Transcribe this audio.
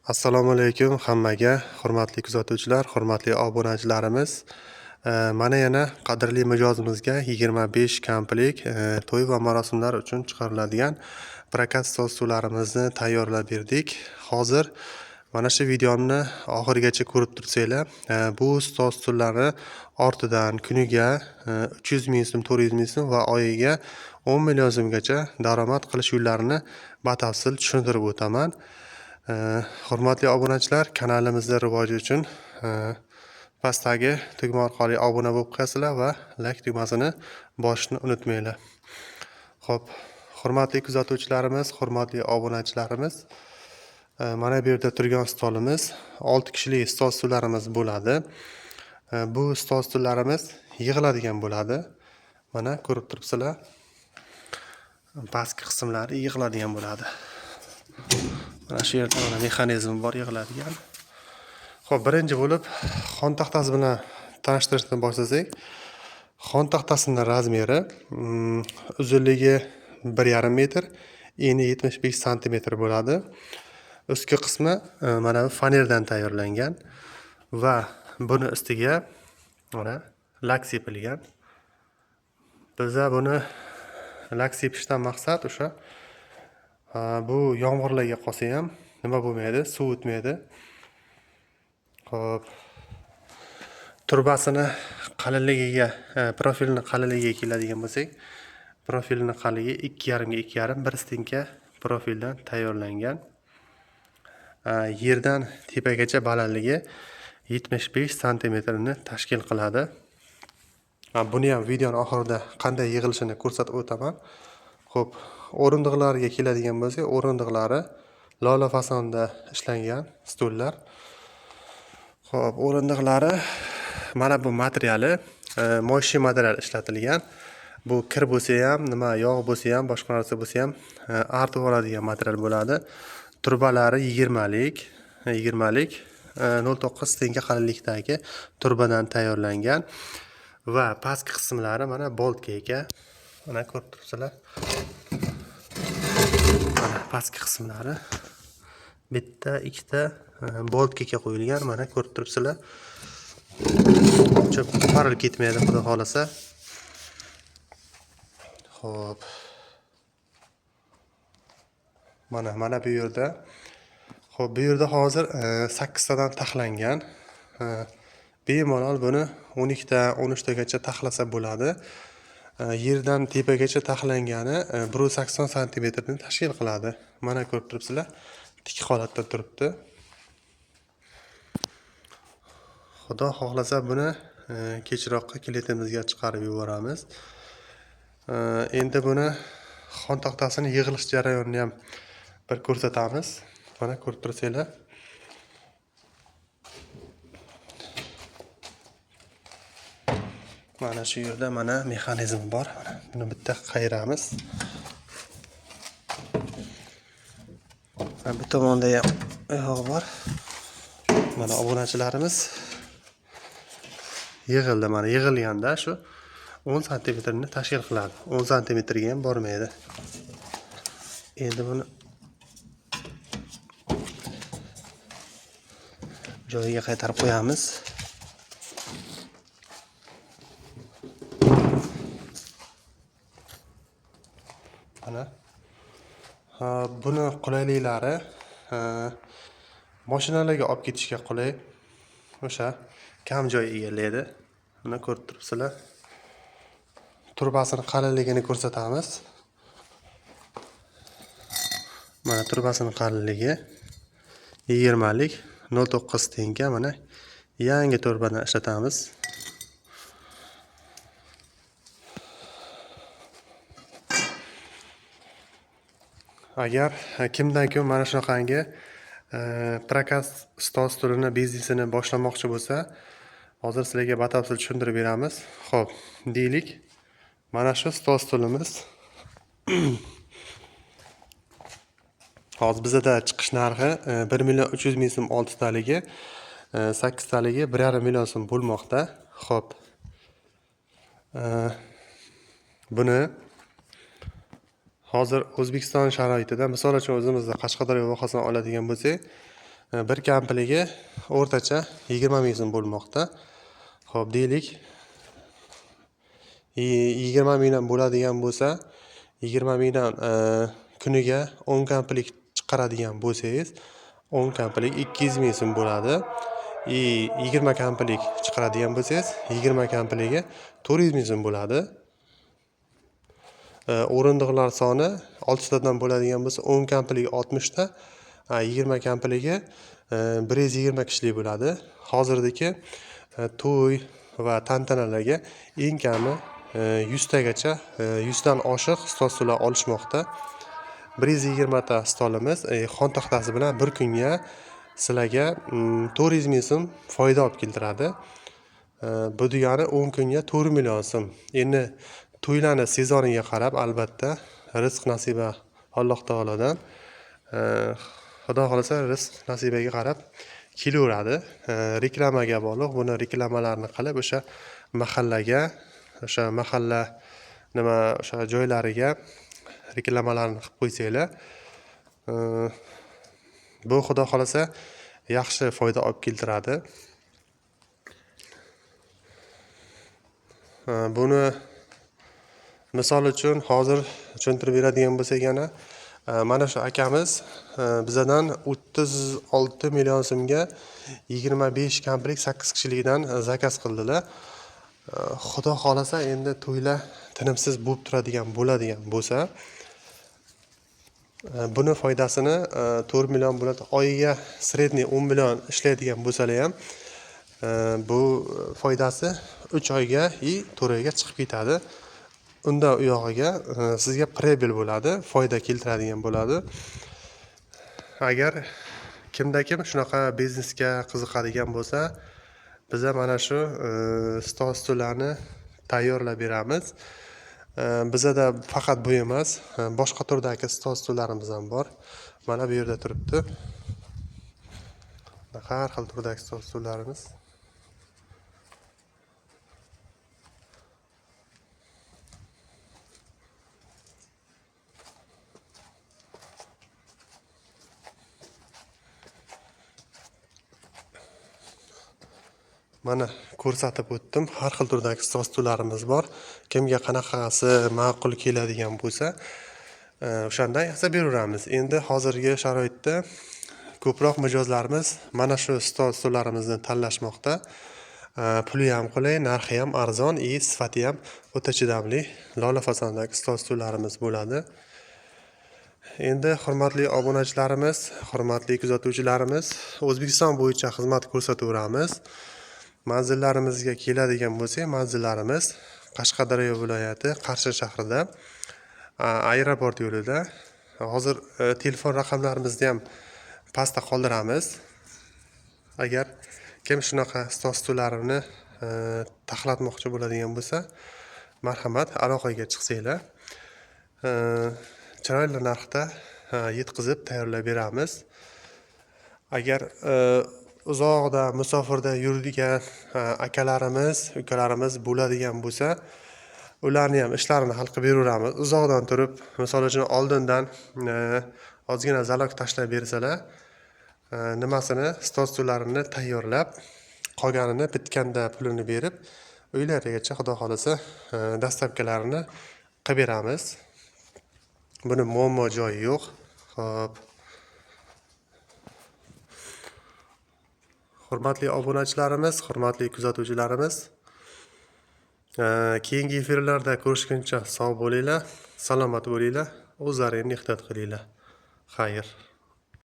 Assalomu alaykum hammaga, hurmatli kuzatuvchilar, hurmatli obunachilarimiz. Mana yana qadrli mijozimizga 25 komplik to'y va marosimlar uchun chiqariladigan prokat stol stullarimizni tayyorlab berdik. Hozir mana shu videoni oxirigacha ko'rib tursanglar, bu stol stullarni ortidan kuniga 300 ming so'm, 400 ming so'm va oyiga 10 million so'mgacha daromad qilish yo'llarini batafsil tushuntirib o'taman. Hurmatli obunachilar, kanalimizda rivoji uchun pastdagi tugma orqali obuna bo'lib qo'yasizlar va like tugmasini bosishni unutmanglar. Xo'p, hurmatli kuzatuvchilarimiz, hurmatli obunachilarimiz, mana bu yerda turgan stolimiz 6 kishilik stol stullarimiz bo'ladi. Bu stol stullarimiz yig'iladigan bo'ladi. Mana ko'rib turibsizlar. Pastki qismlari yig'iladigan bo'ladi. Mana shu yerda mana mexanizm bor, yig'iladigan. Xo'p, birinchi bo'lib xon taxtasi bilan tanishtirishdan boshlasak, xon taxtasining razmeri uzunligi 1,5 metr, eni 75 sm bo'ladi. Ustki qismi mana bu fanerdan tayyorlangan va buni ustiga mana lak sepilgan. Biza buni lak sepishdan maqsad o'sha bu yomg'irlarga qolsa ham nima bo'lmaydi, suv o'tmaydi. Xo'p, turbasini qalinligiga, profilini qalinligiga keladigan bo'lsak, profilini qalinligi 2,5 ga 2,5, bir stinka profildan tayyorlangan. Yerdan tepagacha balandligi 75 sm ni tashkil qiladi. Buni ham videoning oxirida qanday yig'ilishini ko'rsatib o'taman. Xo'p, o'rindiqlarga keladigan bo'lsak, o'rindiqlari lola fasonda ishlangan stullar. Xo'p, o'rindiqlari mana bu materiali moyshi material ishlatilgan. Bu kir bo'lsa ham, nima yog' bo'lsa ham, boshqa narsa bo'lsa ham artib oladigan material bo'ladi. Turbalari 20lik 0.9 stinka qalinlikdagi turbadan tayyorlangan va pastki qismlari mana boltga ega. Mana ko'rib turibsizlar. Mana pastki qismlari bitta, ikkita boltga qo'yilgan. Mana ko'rib turibsizlar. Parilib ketmaydi, xudo xolasa. Xo'p. Mana bu yerda. Xo'p, bu yerda hozir 8 tadan taxlangan. Bemalol buni 12 ta, 13 tagacha taxlasa bo'ladi. Yerdan tepagacha taxlangani 180 sm ni tashkil qiladi. Mana ko'rib turibsizlar. Tik holatda turibdi. Xudo xohlasa buni kechroqqa klientimizga chiqarib yuboramiz. Endi buni xon taxtasini yig'ilish jarayonini ham bir ko'rsatamiz. Mana ko'rib tursanglar. Mana shu yerda mana mexanizm bor. Buni bitta qayiramiz. Bu tomonda ham oyog'i bor. Mana obunachilarimiz yig'ildi. Mana yig'ilganda shu 10 sm ni tashkil qiladi. 10 sm ga ham bormaydi. Endi buni joyiga qaytarib qo'yamiz. Mana buni qulayliklari mashinalarga olib ketishga qulay. O'sha kam joy egallaydi. Mana ko'rib turibsizlar. Turbasini qalinligini ko'rsatamiz. Mana turbasini qalinligi 20lik 0.9 stinka. Mana yangi turbadan ishlatamiz. Agar kimdan kim mana shunaqangi prokat stol stulini biznesini boshlamoqchi bo'lsa, hozir sizlarga batafsil tushuntirib beramiz. Xo'p, deylik, mana shu stol stulimiz hozir bizda chiqish narxi 1,3 million so'm 6 taligi, 8 taligi 1,5 million so'm bo'lmoqda. Xo'p. Buni hozir O'zbekiston sharoitida, misol uchun o'zimizda Qashqadaryo vohasini oladigan bo'lsak, Bir kampligi o'rtacha 20 ming so'm bo'lmoqda. Xo'p, deylik 20 mingdan bo'ladigan bo'lsa, 20 mingdan kuniga 10 kamplik chiqaradigan bo'lsangiz, 10 kamplik 200 ming so'm bo'ladi. 20 kamplik chiqaradigan bo'lsangiz, 20 kampligi 400 ming so'm bo'ladi. O'rindiqlar soni 6 tadan bo'ladigan bo'lsa, 10 kampligi 60 ta, 20 kampligi 120 kishilik bo'ladi. Hozirdagi to'y va tantanalarga eng kami 100 tagacha, 100 dan oshiq stol-stullar olishmoqda. 120 ta stolimiz xon taxtasi bilan bir kunga sizlarga 400 ming so'm foyda olib keltiradi. Bu degani 10 kunga 4 million so'm. Endi to'ylarni sezoniga qarab, albatta rizq nasiba Alloh taolodan. Xudo xolasa rizq nasibaga qarab kelaveradi. Reklamaga bog'liq. Buni reklamalarni qilib o'sha mahallaga, o'sha mahalla o'sha joylariga reklamalarni qilib qo'ysanglar, bu xudo xolasa yaxshi foyda olib keltiradi. Buni misol uchun hozir tushuntirib beradigan bo'lsak, yana mana shu akamiz bizdan 36 million so'mga 25 kamplik 8 kishilikdan zakaz qildilar. Xudo xolasa endi to'ylar tinimsiz bo'lib turadigan bo'lsa, buni foydasini 4 million bo'ladi. Oyiga sredniy 10 million ishlaydigan bo'lsalar ham, bu foydasi 3 oyga 4 oyga chiqib ketadi. Unda u yog'iga sizga prebel bo'ladi, foyda keltiradigan bo'ladi. Agar kimda-kim shunaqa biznesga qiziqadigan bo'lsa, biz mana shu stol-stullarni tayyorlab beramiz. Bizda faqat bu emas, boshqa turdagi stol-stullarimiz ham bor. Mana bu yerda turibdi. Har xil turdagi stol-stullarimiz. Mana ko'rsatib o'tdim. Har xil turdagi stol-stullarimiz bor. Kimga qanaqasi ma'qul keladigan bo'lsa, o'shandan yasab beraveramiz. Endi hozirgi sharoitda ko'proq mijozlarimiz mana shu stol-stullarimizni tanlashmoqda. Puli ham qulay, narxi ham arzon, sifati ham o'ta chidamli lola fasondagi stol-stullarimiz bo'ladi. Endi hurmatli obunachilarimiz, hurmatli kuzatuvchilarimiz, O'zbekiston bo'yicha xizmat ko'rsataveramiz. Manzillarimizga keladigan bo'lsak, manzillarimiz Qashqadaryo viloyati Qarshi shahrida, aeroport yo'lida. Hozir telefon raqamlarimizni ham pastda qoldiramiz. Agar kim shunaqa stol-stullarini taxlatmoqchi bo'ladigan bo'lsa, marhamat aloqaga chiqsanglar. Chiroyli narxda yetkazib tayyorlab beramiz. Agar uzoqda, musofirda yuradigan akalarimiz, ukalarimiz bo'ladigan bo'lsa, ularni ham ishlarini hal qilib beraveramiz. Uzoqdan turib, misol uchun oldindan ozgina zalog tashlab bersalar, nimasini, stol-stullarini tayyorlab, qolganini bitganda pulini berib, uylarigacha xudo xolasa dastlabkilarini qilib beramiz. Buni muammo joyi yo'q. Xo'p. Hurmatli obunachilarimiz, hurmatli kuzatuvchilarimiz, keyingi efirlarda ko'rishguncha sog' bo'linglar, salomat bo'linglar, o'zlaringizni ehtiyot qilinglar. Xayr.